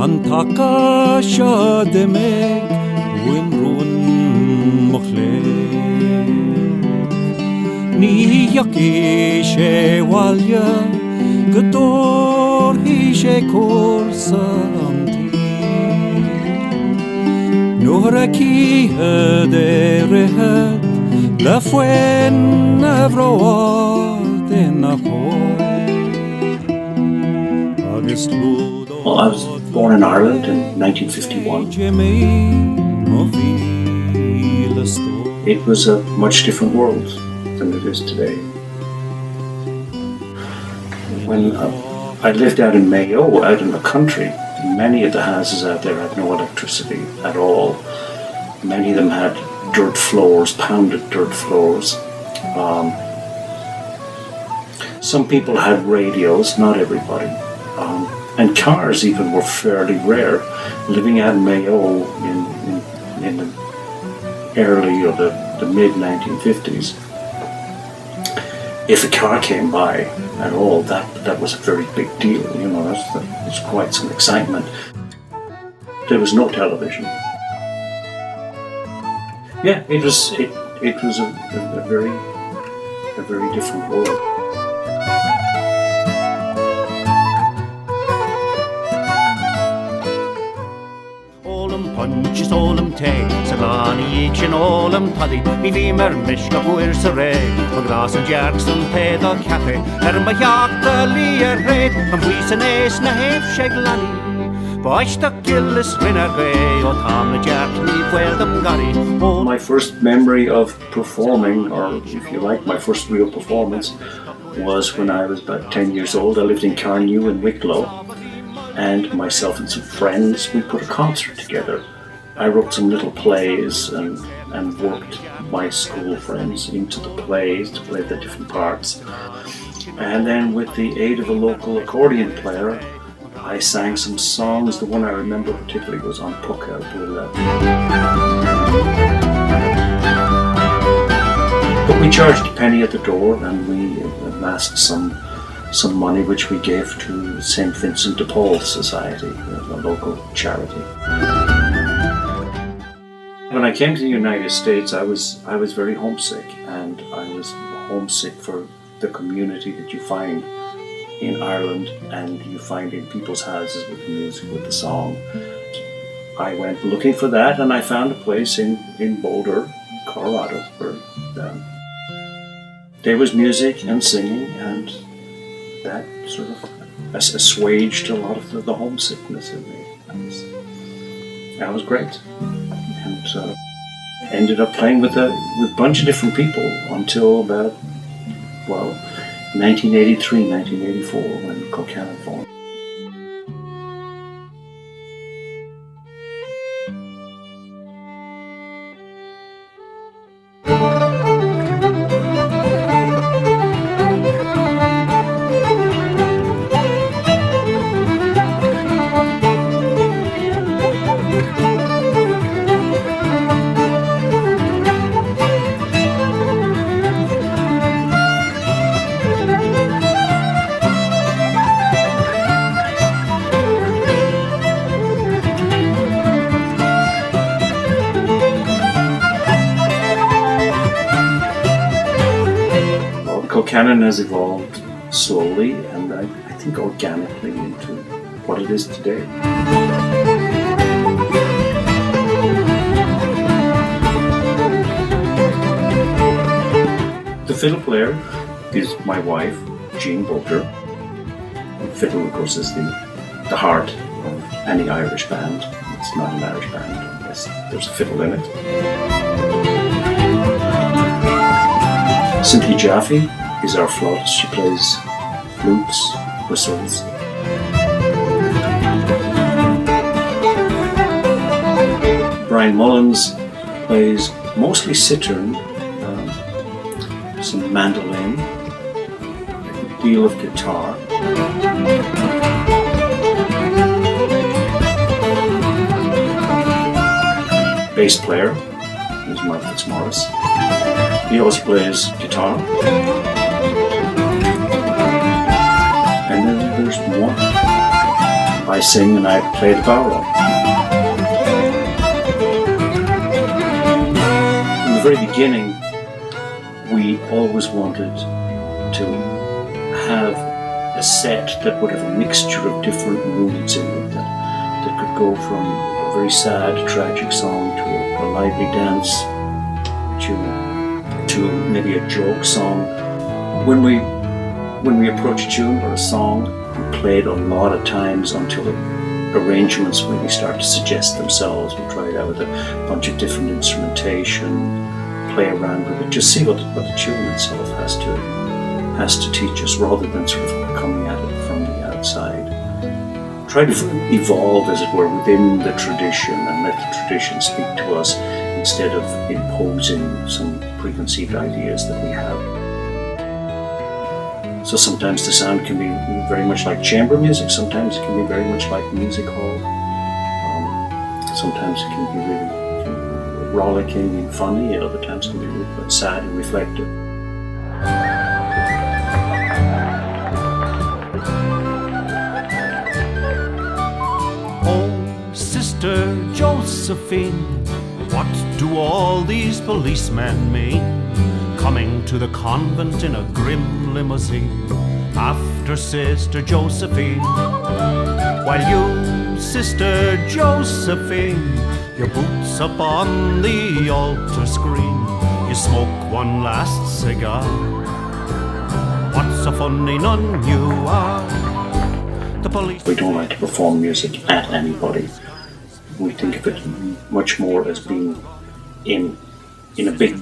Antakasha demek wimrun mokhle Ni yaki she walya Gador hi she korsanti Noraki hade rehat La fuen avroa de nakoy Well, I was born in Ireland in 1951. It was a much different world than it is today. When I lived out in Mayo, out in the country, many of the houses out there had no electricity at all. Many of them had dirt floors, pounded dirt floors. Some people had radios, not everybody. And cars even were fairly rare. Living out in Mayo in the early or the mid-1950s, if a car came by at all, that was a very big deal. You know, that's quite some excitement. There was no television. Yeah, it was a very different world. Punches all tay, Savani each and all paddy, Vimer Mishka Buir Saray, Magras and Jackson pay the cafe, Hermayak the Lear Raid, and Weeson Ace Nahef Sheglani, Bosh the Gillis Renegade, or Tom the Jack, leave where them gully. My first memory of performing, or if you like, my first real performance, was when I was about 10 years old. I lived in Carnew in Wicklow. And myself and some friends, we put a concert together. I wrote some little plays and worked my school friends into the plays to play the different parts. And then with the aid of a local accordion player, I sang some songs. The one I remember particularly was on Pucka Bula. But we charged a penny at the door and we amassed some money which we gave to St. Vincent de Paul Society, a local charity. When I came to the United States, I was very homesick, and I was homesick for the community that you find in Ireland and you find in people's houses with the music, with the song. I went looking for that, and I found a place in Boulder, Colorado, where there was music and singing, and that sort of assuaged a lot of the homesickness in me. That was great. And ended up playing with a bunch of different people until about, 1983, 1984, when Colcannon formed. Colcannon has evolved slowly and I think organically into what it is today. The fiddle player is my wife, Mick Bolger. The fiddle, of course, is the heart of any Irish band. It's not an Irish band unless there's a fiddle in it. Cynthia Jaffe is our flautist. She plays flutes, whistles. Brian Mullins plays mostly cittern, some mandolin, a deal of guitar. Bass player is Mark Fitzmaurice. He also plays guitar. And then there's more. I sing and I play the barrel. In the very beginning, we always wanted to have a set that would have a mixture of different moods in it, that could go from a very sad, tragic song to a lively dance to maybe a joke song. When we approach a tune or a song, we play it a lot of times until arrangements really start to suggest themselves. We try it out with a bunch of different instrumentation, play around with it, just see what the tune itself has to teach us, rather than sort of coming at it from the outside. Try to evolve, as it were, within the tradition and let the tradition speak to us instead of imposing some preconceived ideas that we have. So sometimes the sound can be very much like chamber music, sometimes it can be very much like music hall. Sometimes it can be really rollicking and funny, at other times it can be really sad and reflective. Oh, Sister Josephine, what do all these policemen mean? Coming to the convent in a grim limousine after Sister Josephine. While you, Sister Josephine, your boots up on the altar screen, you smoke one last cigar. What's a funny nun you are? The police. We don't like to perform music at anybody. We think of it much more as being in a big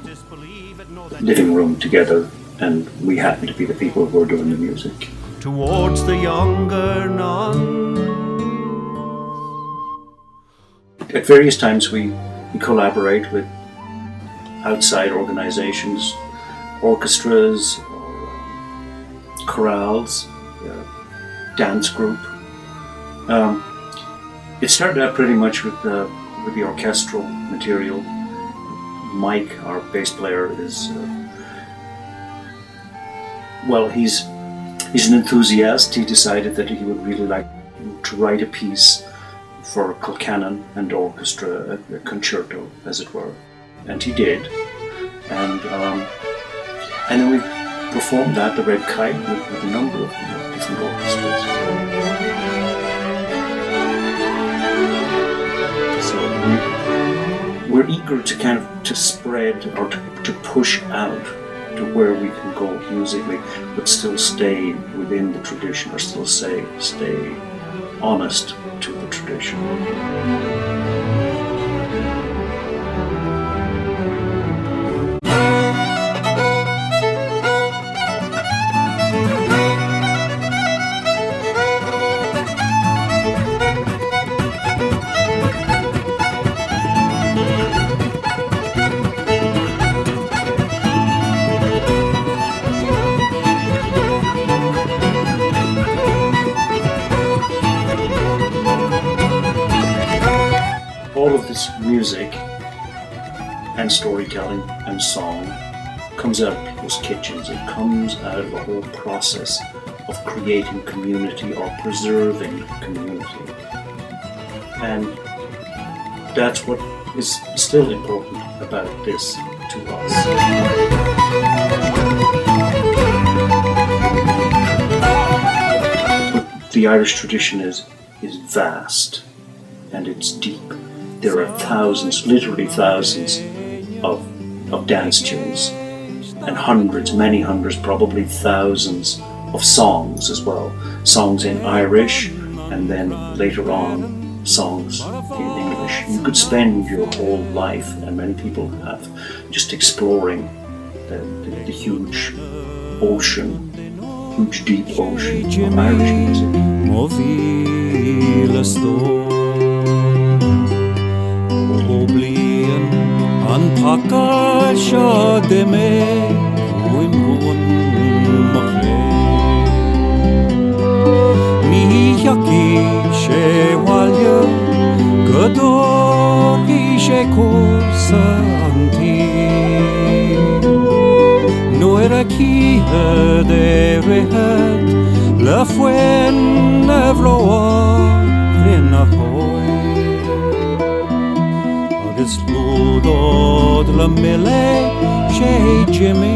living room together, and we happen to be the people who are doing the music. Towards the younger nun. At various times we collaborate with outside organizations, orchestras, or chorales, dance group. It started out pretty much with the orchestral material. Mike, our bass player, is he's an enthusiast. He decided that he would really like to write a piece for Colcannon and orchestra, a concerto, as it were, and he did. And then we performed that, the Red Kite, with a number of different orchestras. So we're eager to kind of to spread or to push out to where we can go musically, but still stay within the tradition, or still stay honest to the tradition. All of this music and storytelling and song comes out of people's kitchens. It comes out of a whole process of creating community or preserving community. And that's what is still important about this to us. The Irish tradition is vast and it's deep. There are thousands, literally thousands of dance tunes, and hundreds, many hundreds, probably thousands of songs as well. Songs in Irish, and then later on songs in English. You could spend your whole life, and many people have, just exploring the huge ocean, huge deep ocean of Irish music. Oblian an pakasha deme kuimun mahle mi yaki shewalya gador ishe kursa anti no era ki de rehat la fuen nevloa agus lúdód le millé sé Jimmy